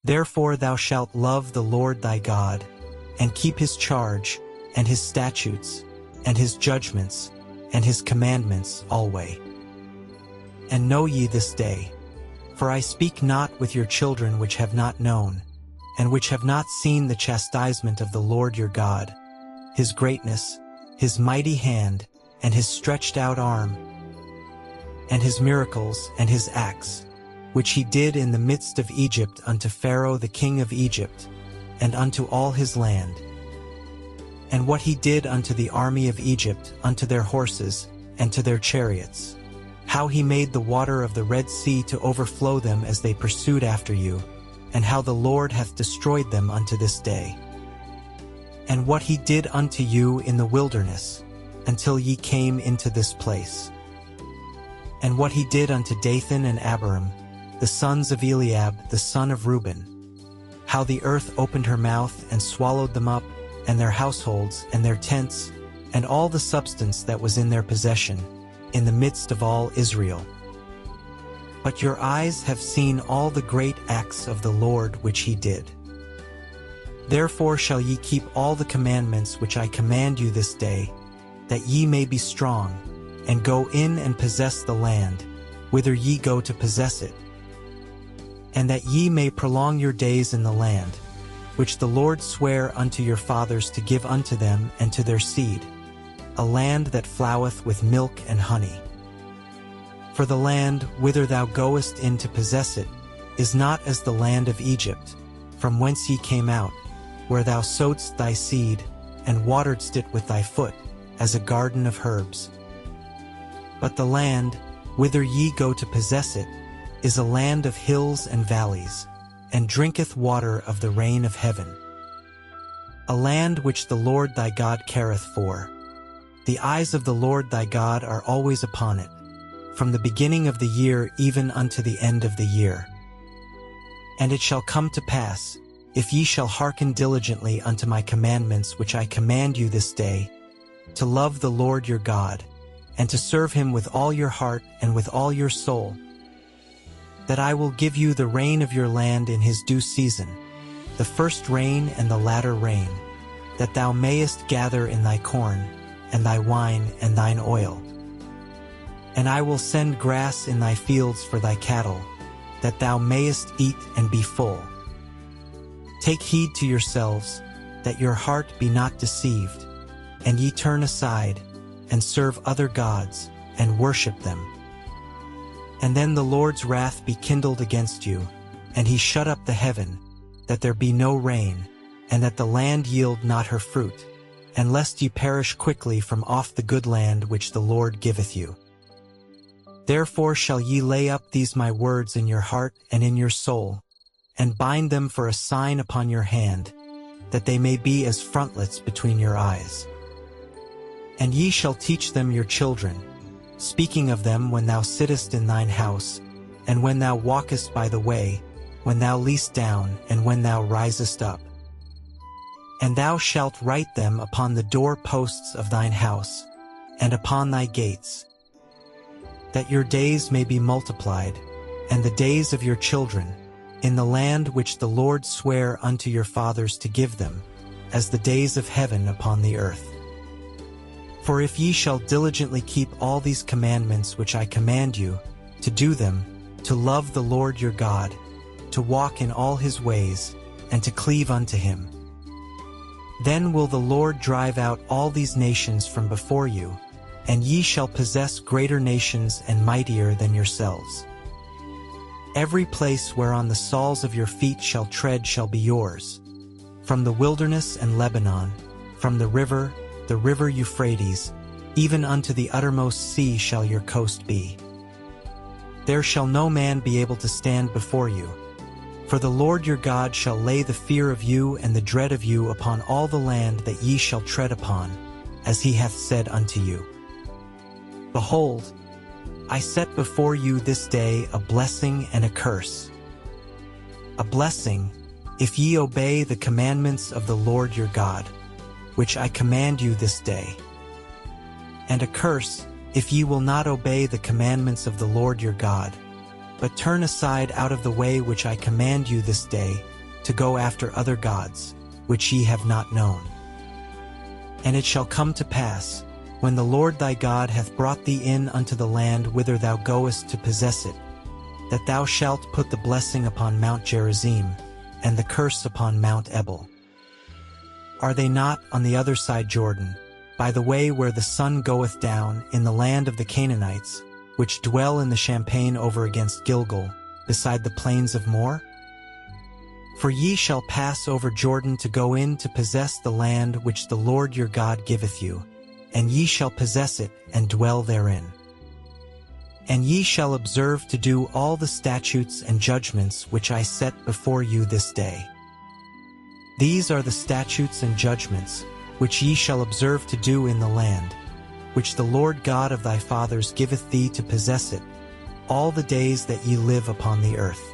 Therefore thou shalt love the Lord thy God, and keep his charge, and his statutes, and his judgments, and his commandments alway. And know ye this day, for I speak not with your children which have not known, and which have not seen the chastisement of the Lord your God, his greatness, his mighty hand, and his stretched out arm, and his miracles, and his acts, which he did in the midst of Egypt unto Pharaoh the king of Egypt, and unto all his land, and what he did unto the army of Egypt, unto their horses, and to their chariots, how he made the water of the Red Sea to overflow them as they pursued after you, and how the Lord hath destroyed them unto this day. And what he did unto you in the wilderness, until ye came into this place. And what he did unto Dathan and Abiram, the sons of Eliab, the son of Reuben, how the earth opened her mouth and swallowed them up, and their households, and their tents, and all the substance that was in their possession, in the midst of all Israel. But your eyes have seen all the great acts of the Lord which he did. Therefore shall ye keep all the commandments which I command you this day, that ye may be strong, and go in and possess the land, whither ye go to possess it, and that ye may prolong your days in the land, which the Lord sware unto your fathers to give unto them and to their seed, a land that floweth with milk and honey. For the land whither thou goest in to possess it is not as the land of Egypt, from whence ye came out, where thou sowedst thy seed, and wateredst it with thy foot, as a garden of herbs. But the land, whither ye go to possess it, is a land of hills and valleys, and drinketh water of the rain of heaven. A land which the Lord thy God careth for. The eyes of the Lord thy God are always upon it, from the beginning of the year even unto the end of the year. And it shall come to pass, if ye shall hearken diligently unto my commandments which I command you this day, to love the Lord your God, and to serve him with all your heart and with all your soul, that I will give you the rain of your land in his due season, the first rain and the latter rain, that thou mayest gather in thy corn, and thy wine, and thine oil. And I will send grass in thy fields for thy cattle, that thou mayest eat and be full. Take heed to yourselves, that your heart be not deceived, and ye turn aside, and serve other gods, and worship them. And then the Lord's wrath be kindled against you, and he shut up the heaven, that there be no rain, and that the land yield not her fruit, and lest ye perish quickly from off the good land which the Lord giveth you. Therefore shall ye lay up these my words in your heart and in your soul, and bind them for a sign upon your hand, that they may be as frontlets between your eyes. And ye shall teach them your children, speaking of them when thou sittest in thine house, and when thou walkest by the way, when thou liest down, and when thou risest up. And thou shalt write them upon the door posts of thine house, and upon thy gates, that your days may be multiplied, and the days of your children, in the land which the Lord sware unto your fathers to give them, as the days of heaven upon the earth. For if ye shall diligently keep all these commandments which I command you, to do them, to love the Lord your God, to walk in all his ways, and to cleave unto him, then will the Lord drive out all these nations from before you, and ye shall possess greater nations and mightier than yourselves. Every place whereon the soles of your feet shall tread shall be yours, from the wilderness and Lebanon, from the river Euphrates, even unto the uttermost sea shall your coast be. There shall no man be able to stand before you, for the Lord your God shall lay the fear of you and the dread of you upon all the land that ye shall tread upon, as he hath said unto you. Behold, I set before you this day a blessing and a curse. A blessing, if ye obey the commandments of the Lord your God, which I command you this day. And a curse, if ye will not obey the commandments of the Lord your God, but turn aside out of the way which I command you this day, to go after other gods, which ye have not known. And it shall come to pass, when the Lord thy God hath brought thee in unto the land whither thou goest to possess it, that thou shalt put the blessing upon Mount Gerizim, and the curse upon Mount Ebal. Are they not on the other side Jordan, by the way where the sun goeth down, in the land of the Canaanites, which dwell in the champaign over against Gilgal, beside the plains of Moor? For ye shall pass over Jordan to go in to possess the land which the Lord your God giveth you, and ye shall possess it and dwell therein. And ye shall observe to do all the statutes and judgments which I set before you this day. These are the statutes and judgments which ye shall observe to do in the land, which the Lord God of thy fathers giveth thee to possess it, all the days that ye live upon the earth.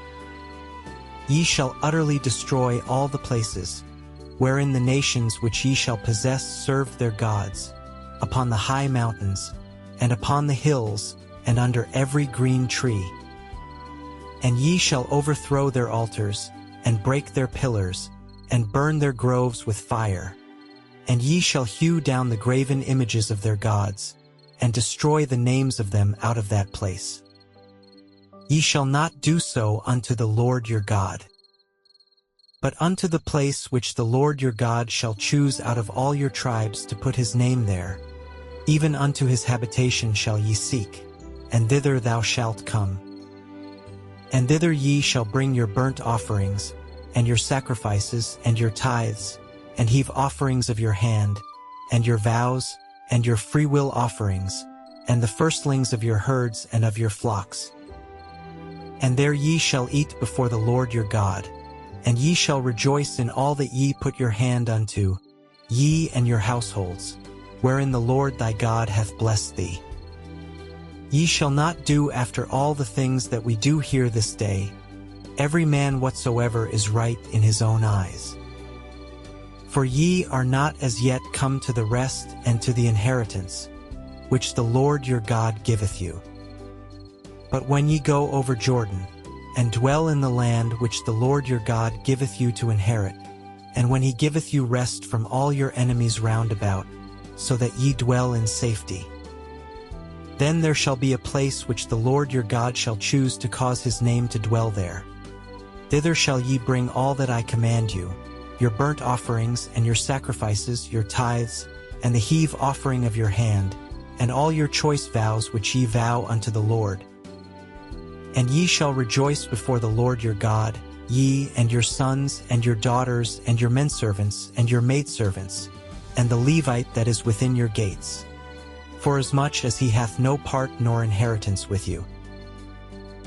Ye shall utterly destroy all the places, wherein the nations which ye shall possess served their gods, upon the high mountains, and upon the hills, and under every green tree. And ye shall overthrow their altars, and break their pillars, and burn their groves with fire. And ye shall hew down the graven images of their gods, and destroy the names of them out of that place. Ye shall not do so unto the Lord your God. But unto the place which the Lord your God shall choose out of all your tribes to put his name there, even unto his habitation shall ye seek, and thither thou shalt come. And thither ye shall bring your burnt offerings, and your sacrifices, and your tithes, and heave offerings of your hand, and your vows, and your freewill offerings, and the firstlings of your herds and of your flocks. And there ye shall eat before the Lord your God, and ye shall rejoice in all that ye put your hand unto, ye and your households, wherein the Lord thy God hath blessed thee. Ye shall not do after all the things that we do here this day, every man whatsoever is right in his own eyes. For ye are not as yet come to the rest and to the inheritance, which the Lord your God giveth you. But when ye go over Jordan, and dwell in the land which the Lord your God giveth you to inherit, and when he giveth you rest from all your enemies round about, so that ye dwell in safety, then there shall be a place which the Lord your God shall choose to cause his name to dwell there. Thither shall ye bring all that I command you, your burnt offerings and your sacrifices, your tithes, and the heave offering of your hand, and all your choice vows which ye vow unto the Lord. And ye shall rejoice before the Lord your God, ye and your sons and your daughters and your menservants and your maidservants, and the Levite that is within your gates, forasmuch as he hath no part nor inheritance with you.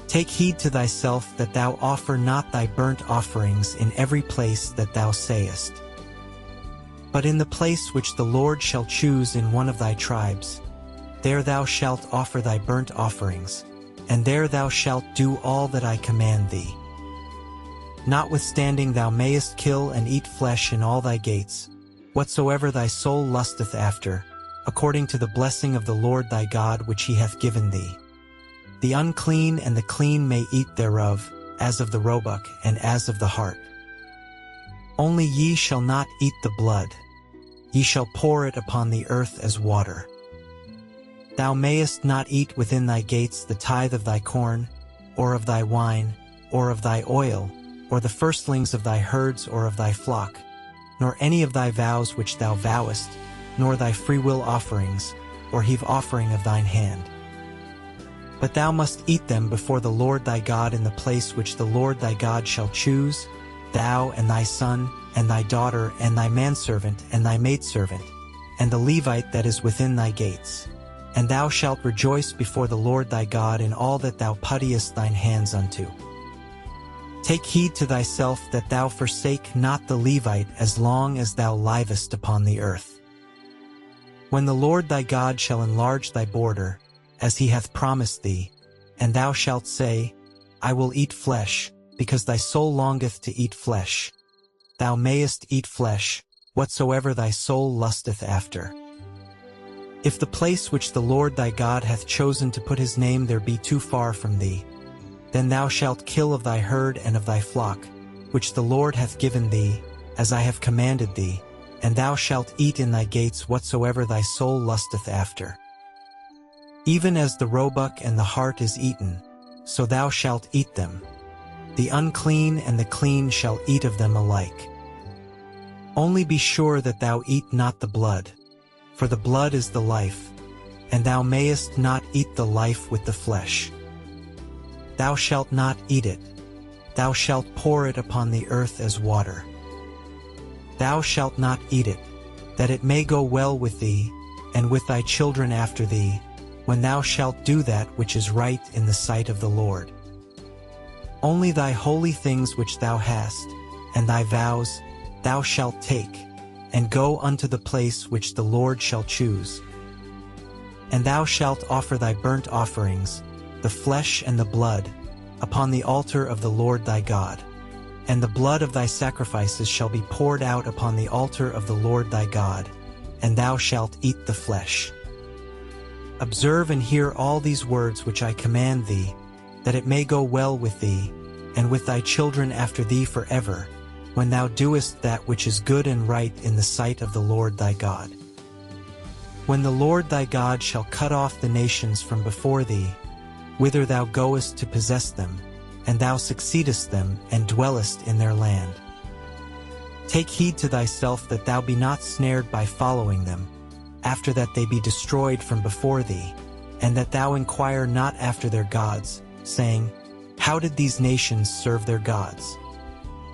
Take heed to thyself that thou offer not thy burnt offerings in every place that thou sayest. But in the place which the Lord shall choose in one of thy tribes, there thou shalt offer thy burnt offerings, and there thou shalt do all that I command thee. Notwithstanding thou mayest kill and eat flesh in all thy gates, whatsoever thy soul lusteth after, according to the blessing of the Lord thy God which he hath given thee. The unclean and the clean may eat thereof, as of the roebuck and as of the hart. Only ye shall not eat the blood, ye shall pour it upon the earth as water. Thou mayest not eat within thy gates the tithe of thy corn, or of thy wine, or of thy oil, or the firstlings of thy herds or of thy flock, nor any of thy vows which thou vowest, nor thy freewill offerings, or heave offering of thine hand. But thou must eat them before the Lord thy God in the place which the Lord thy God shall choose, thou and thy son, and thy daughter, and thy manservant, and thy maidservant, and the Levite that is within thy gates. And thou shalt rejoice before the Lord thy God in all that thou puttiest thine hands unto. Take heed to thyself that thou forsake not the Levite as long as thou livest upon the earth. When the Lord thy God shall enlarge thy border, as he hath promised thee, and thou shalt say, I will eat flesh, because thy soul longeth to eat flesh. Thou mayest eat flesh, whatsoever thy soul lusteth after. If the place which the Lord thy God hath chosen to put his name there be too far from thee, then thou shalt kill of thy herd and of thy flock, which the Lord hath given thee, as I have commanded thee, and thou shalt eat in thy gates whatsoever thy soul lusteth after. Even as the roebuck and the hart is eaten, so thou shalt eat them. The unclean and the clean shall eat of them alike. Only be sure that thou eat not the blood, for the blood is the life, and thou mayest not eat the life with the flesh. Thou shalt not eat it, thou shalt pour it upon the earth as water. Thou shalt not eat it, that it may go well with thee, and with thy children after thee, when thou shalt do that which is right in the sight of the Lord. Only thy holy things which thou hast, and thy vows, thou shalt take, and go unto the place which the Lord shall choose. And thou shalt offer thy burnt offerings, the flesh and the blood, upon the altar of the Lord thy God. And the blood of thy sacrifices shall be poured out upon the altar of the Lord thy God, and thou shalt eat the flesh. Observe and hear all these words which I command thee, that it may go well with thee, and with thy children after thee forever, when thou doest that which is good and right in the sight of the Lord thy God. When the Lord thy God shall cut off the nations from before thee, whither thou goest to possess them, and thou succeedest them, and dwellest in their land. Take heed to thyself that thou be not snared by following them, after that they be destroyed from before thee, and that thou inquire not after their gods, saying, How did these nations serve their gods?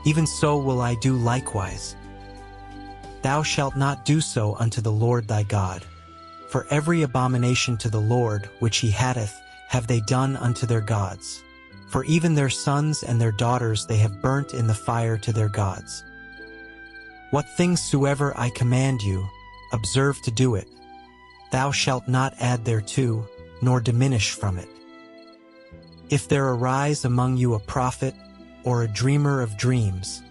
Even so will I do likewise. Thou shalt not do so unto the Lord thy God. For every abomination to the Lord which he hateth have they done unto their gods. For even their sons and their daughters they have burnt in the fire to their gods. What things soever I command you, observe to do it. Thou shalt not add thereto, nor diminish from it. If there arise among you a prophet, or a dreamer of dreams,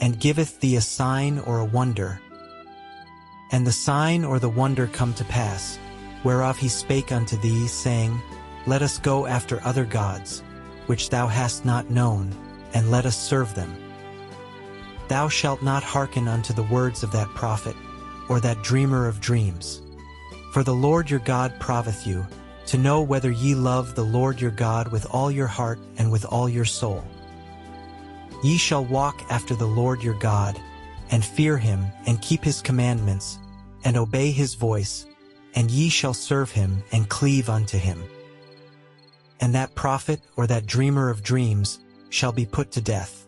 and giveth thee a sign or a wonder, and the sign or the wonder come to pass, whereof he spake unto thee, saying, Let us go after other gods, which thou hast not known, and let us serve them. Thou shalt not hearken unto the words of that prophet, or that dreamer of dreams. For the Lord your God proveth you, to know whether ye love the Lord your God with all your heart and with all your soul. Ye shall walk after the Lord your God, and fear him, and keep his commandments, and obey his voice, and ye shall serve him, and cleave unto him. And that prophet or that dreamer of dreams shall be put to death,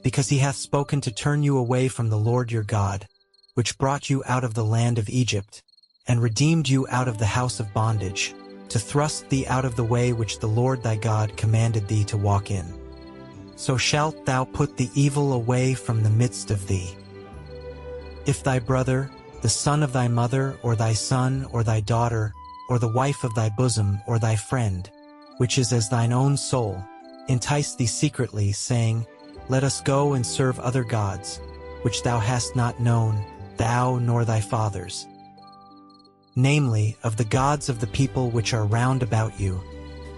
because he hath spoken to turn you away from the Lord your God, which brought you out of the land of Egypt, and redeemed you out of the house of bondage, to thrust thee out of the way which the Lord thy God commanded thee to walk in. So shalt thou put the evil away from the midst of thee. If thy brother, the son of thy mother, or thy son, or thy daughter, or the wife of thy bosom, or thy friend, which is as thine own soul, entice thee secretly, saying, Let us go and serve other gods, which thou hast not known, thou nor thy fathers, namely, of the gods of the people which are round about you,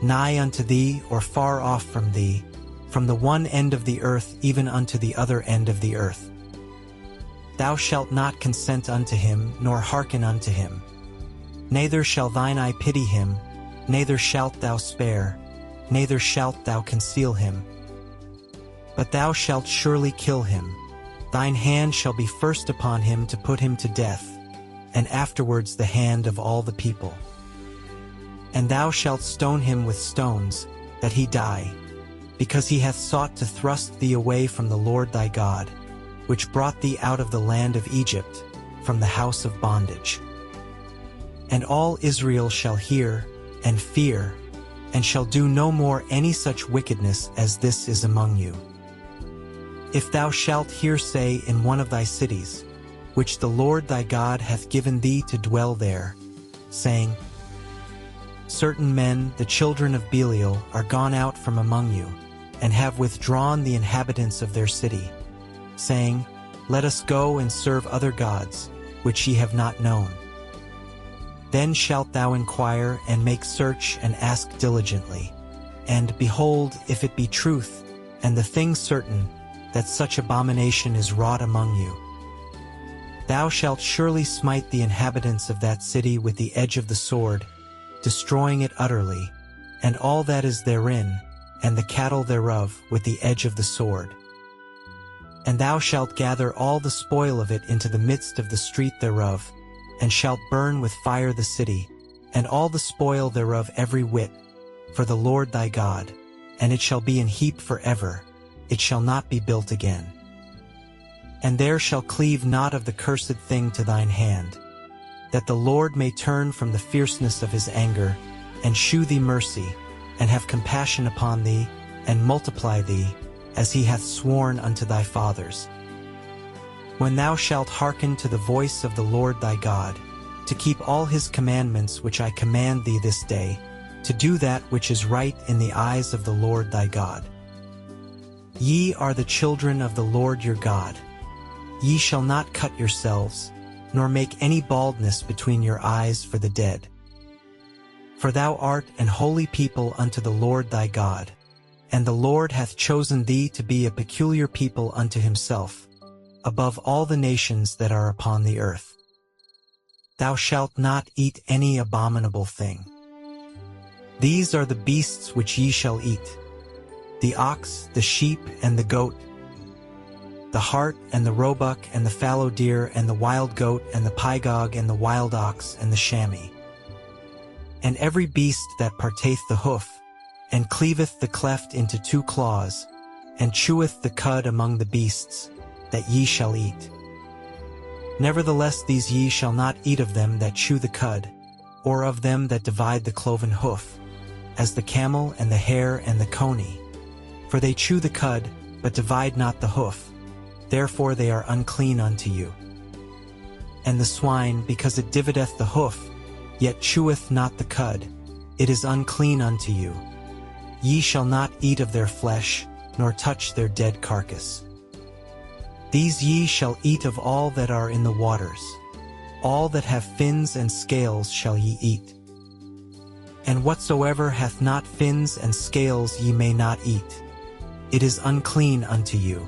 nigh unto thee or far off from thee, from the one end of the earth even unto the other end of the earth. Thou shalt not consent unto him, nor hearken unto him. Neither shall thine eye pity him, neither shalt thou spare, neither shalt thou conceal him. But thou shalt surely kill him. Thine hand shall be first upon him to put him to death, and afterwards the hand of all the people. And thou shalt stone him with stones, that he die, because he hath sought to thrust thee away from the Lord thy God, which brought thee out of the land of Egypt, from the house of bondage. And all Israel shall hear, and fear, and shall do no more any such wickedness as this is among you. If thou shalt hear say in one of thy cities, which the Lord thy God hath given thee to dwell there, saying, Certain men, the children of Belial, are gone out from among you, and have withdrawn the inhabitants of their city, saying, Let us go and serve other gods, which ye have not known. Then shalt thou inquire, and make search, and ask diligently. And, behold, if it be truth, and the thing certain, that such abomination is wrought among you. Thou shalt surely smite the inhabitants of that city with the edge of the sword, destroying it utterly, and all that is therein, and the cattle thereof with the edge of the sword. And thou shalt gather all the spoil of it into the midst of the street thereof, and shalt burn with fire the city, and all the spoil thereof every whit, for the Lord thy God, and it shall be an heap forever, it shall not be built again. And there shall cleave not of the cursed thing to thine hand, that the Lord may turn from the fierceness of his anger, and shew thee mercy, and have compassion upon thee, and multiply thee, as he hath sworn unto thy fathers. When thou shalt hearken to the voice of the Lord thy God, to keep all his commandments which I command thee this day, to do that which is right in the eyes of the Lord thy God. Ye are the children of the Lord your God. Ye shall not cut yourselves, nor make any baldness between your eyes for the dead. For thou art an holy people unto the Lord thy God, and the Lord hath chosen thee to be a peculiar people unto himself, above all the nations that are upon the earth. Thou shalt not eat any abominable thing. These are the beasts which ye shall eat: the ox, the sheep, and the goat, the hart, and the roebuck, and the fallow deer, and the wild goat, and the pygarg, and the wild ox, and the chamois. And every beast that parteth the hoof, and cleaveth the cleft into two claws, and cheweth the cud among the beasts, that ye shall eat. Nevertheless these ye shall not eat of them that chew the cud, or of them that divide the cloven hoof, as the camel and the hare and the coney. For they chew the cud, but divide not the hoof, therefore they are unclean unto you. And the swine, because it divideth the hoof, yet cheweth not the cud, it is unclean unto you. Ye shall not eat of their flesh, nor touch their dead carcass. These ye shall eat of all that are in the waters. All that have fins and scales shall ye eat. And whatsoever hath not fins and scales ye may not eat. It is unclean unto you.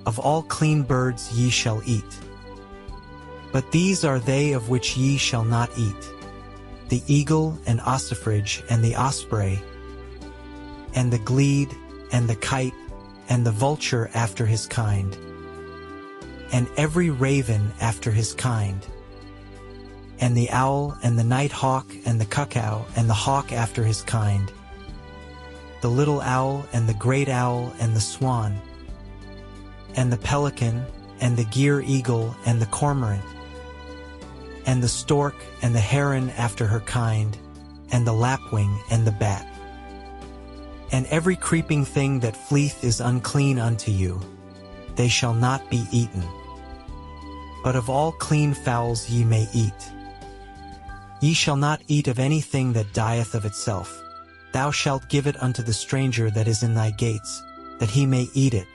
Of all clean birds ye shall eat. But these are they of which ye shall not eat: the eagle, and ossifrage, and the osprey, and the glede, and the kite, and the vulture after his kind, and every raven after his kind, and the owl, and the night hawk, and the cuckoo, and the hawk after his kind, the little owl, and the great owl, and the swan, and the pelican, and the gier eagle, and the cormorant, and the stork, and the heron after her kind, and the lapwing, and the bat. And every creeping thing that fleeth is unclean unto you, they shall not be eaten. But of all clean fowls ye may eat. Ye shall not eat of anything that dieth of itself. Thou shalt give it unto the stranger that is in thy gates, that he may eat it,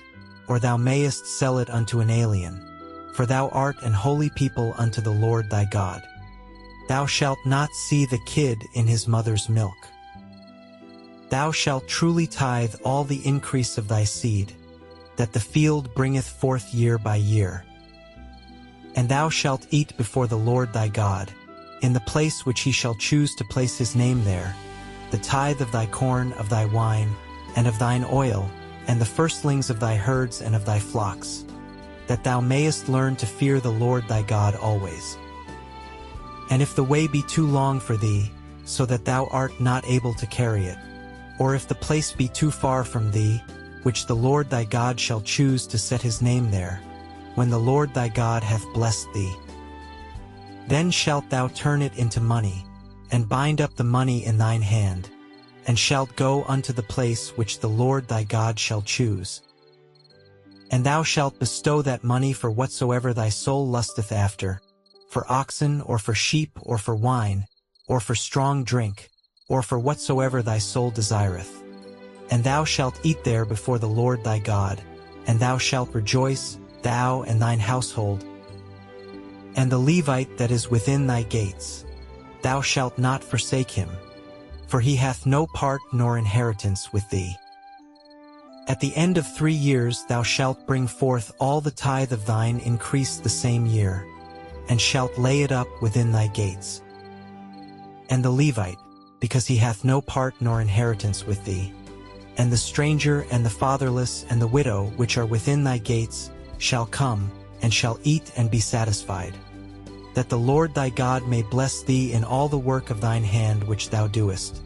or thou mayest sell it unto an alien. For thou art an holy people unto the Lord thy God. Thou shalt not see the kid in his mother's milk. Thou shalt truly tithe all the increase of thy seed, that the field bringeth forth year by year. And thou shalt eat before the Lord thy God, in the place which he shall choose to place his name there, the tithe of thy corn, of thy wine, and of thine oil, and the firstlings of thy herds and of thy flocks, that thou mayest learn to fear the Lord thy God always. And if the way be too long for thee, so that thou art not able to carry it, or if the place be too far from thee, which the Lord thy God shall choose to set his name there, when the Lord thy God hath blessed thee, then shalt thou turn it into money, and bind up the money in thine hand, and shalt go unto the place which the Lord thy God shall choose. And thou shalt bestow that money for whatsoever thy soul lusteth after, for oxen, or for sheep, or for wine, or for strong drink, or for whatsoever thy soul desireth. And thou shalt eat there before the Lord thy God, and thou shalt rejoice, thou and thine household. And the Levite that is within thy gates, thou shalt not forsake him, for he hath no part nor inheritance with thee. At the end of 3 years thou shalt bring forth all the tithe of thine increase the same year, and shalt lay it up within thy gates. And the Levite, because he hath no part nor inheritance with thee, and the stranger and the fatherless and the widow which are within thy gates, shall come, and shall eat and be satisfied, that the Lord thy God may bless thee in all the work of thine hand which thou doest.